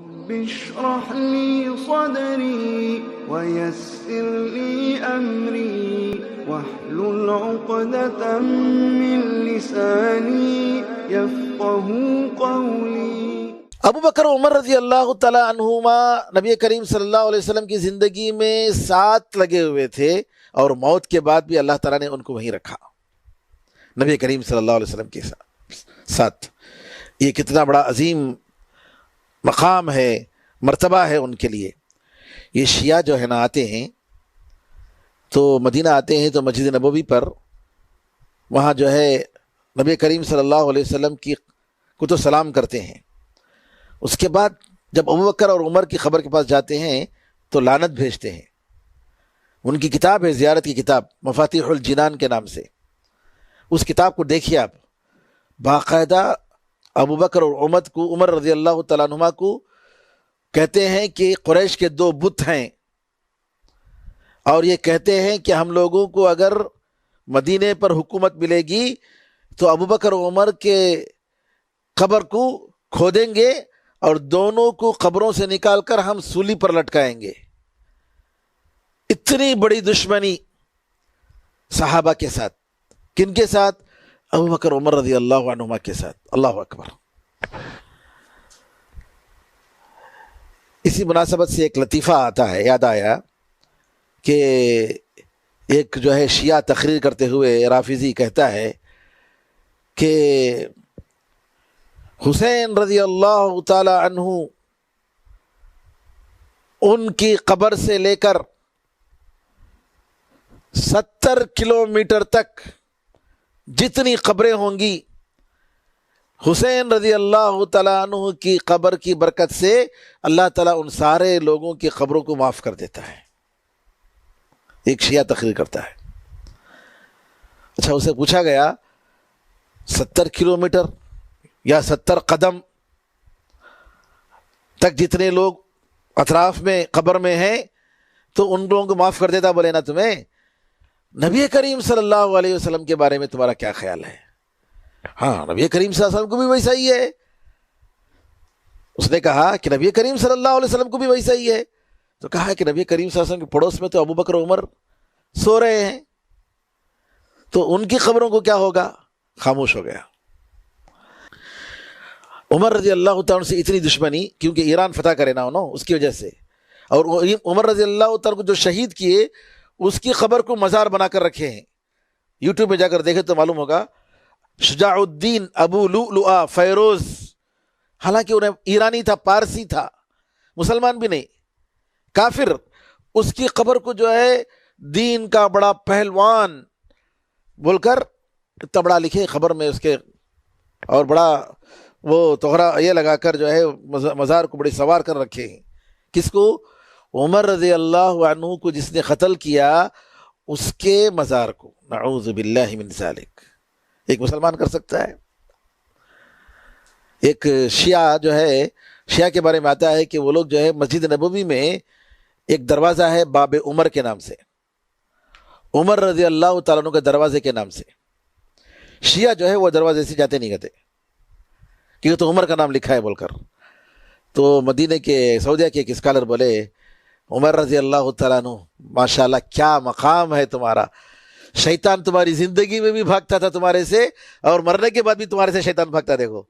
رب اشرح لي صدري ويسر لي أمري واحلل عقدة من لساني يفقه قولي۔ ابو بکر عمر رضی اللہ تعالی عنہما نبی کریم صلی اللہ علیہ وسلم کی زندگی میں ساتھ لگے ہوئے تھے، اور موت کے بعد بھی اللہ تعالیٰ نے ان کو وہیں رکھا نبی کریم صلی اللہ علیہ وسلم کے ساتھ۔ یہ کتنا بڑا عظیم مقام ہے، مرتبہ ہے ان کے لیے۔ یہ شیعہ جو ہے نا آتے ہیں تو مدینہ آتے ہیں تو مسجد نبوی پر وہاں جو ہے نبی کریم صلی اللہ علیہ وسلم کو تو سلام کرتے ہیں، اس کے بعد جب ابو بکر اور عمر کی خبر کے پاس جاتے ہیں تو لعنت بھیجتے ہیں۔ ان کی کتاب ہے زیارت کی کتاب، مفاتیح الجنان کے نام سے، اس کتاب کو دیکھیے آپ۔ باقاعدہ ابو بکر اور عمر رضی اللہ تعالیٰ عنہما کو کہتے ہیں کہ قریش کے دو بت ہیں، اور یہ کہتے ہیں کہ ہم لوگوں کو اگر مدینے پر حکومت ملے گی تو ابو بکر و عمر کے قبر کو کھودیں گے اور دونوں کو قبروں سے نکال کر ہم سولی پر لٹکائیں گے۔ اتنی بڑی دشمنی صحابہ کے ساتھ، کن کے ساتھ؟ ابو بکر عمر رضی اللہ عنہما کے ساتھ۔ اللہ اکبر۔ اسی مناسبت سے ایک لطیفہ آتا ہے، یاد آیا کہ ایک جو ہے شیعہ تقریر کرتے ہوئے رافضی کہتا ہے کہ حسین رضی اللہ تعالی عنہ ان کی قبر سے لے کر 70 کلومیٹر تک جتنی قبریں ہوں گی، حسین رضی اللہ تعالیٰ عنہ کی قبر کی برکت سے اللہ تعالیٰ ان سارے لوگوں کی قبروں کو معاف کر دیتا ہے۔ ایک شیعہ تقریر کرتا ہے۔ اچھا، اسے پوچھا گیا 70 کلومیٹر یا 70 قدم تک جتنے لوگ اطراف میں قبر میں ہیں تو ان لوگوں کو معاف کر دیتا؟ بولے نا تمہیں نبی کریم صلی اللہ علیہ وسلم کے بارے میں تمہارا کیا خیال ہے؟ ہاں، نبی کریم صلی اللہ علیہ وسلم کو بھی ویسا ہی ہے۔ اس نے کہا کہ نبی کریم صلی اللہ علیہ وسلم کو بھی ویسا ہی ہے، تو کہا کہ نبی کریم صلی اللہ علیہ وسلم کے پڑوس میں تو ابو بکر و عمر سو رہے ہیں، تو ان کی قبروں کو کیا ہوگا؟ خاموش ہو گیا۔ عمر رضی اللہ تعالیٰ سے اتنی دشمنی، کیونکہ ایران فتح کرے نا انہوں، اس کی وجہ سے، اور عمر رضی اللہ تعالیٰ کو جو شہید کیے اس کی قبر کو مزار بنا کر رکھے ہیں۔ یوٹیوب میں جا کر دیکھیں تو معلوم ہوگا، شجاع الدین ابو لؤلؤ فیروز، حالانکہ انہیں ایرانی تھا، پارسی تھا، مسلمان بھی نہیں، کافر، اس کی قبر کو جو ہے دین کا بڑا پہلوان بول کر اتنا بڑا لکھے خبر میں اس کے، اور بڑا وہ توغرا یہ لگا کر جو ہے مزار کو بڑی سوار کر رکھے ہیں۔ کس کو؟ عمر رضی اللہ عنہ کو جس نے قتل کیا اس کے مزار کو۔ نعوذ باللہ من ذالک۔ ایک مسلمان کر سکتا ہے؟ ایک شیعہ جو ہے، شیعہ کے بارے میں آتا ہے کہ وہ لوگ جو ہے مسجد نبوی میں ایک دروازہ ہے باب عمر کے نام سے، عمر رضی اللہ تعالیٰ عنہ کے دروازے کے نام سے۔ شیعہ جو ہے وہ دروازے سے جاتے نہیں کرتے کیونکہ تو عمر کا نام لکھا ہے بول کر۔ تو مدینے کے سعودیہ کے ایک اسکالر بولے، عمر رضی اللہ تعالیٰ عنہ ماشاءاللہ کیا مقام ہے تمہارا، شیطان تمہاری زندگی میں بھی بھاگتا تھا تمہارے سے، اور مرنے کے بعد بھی تمہارے سے شیطان بھاگتا، دیکھو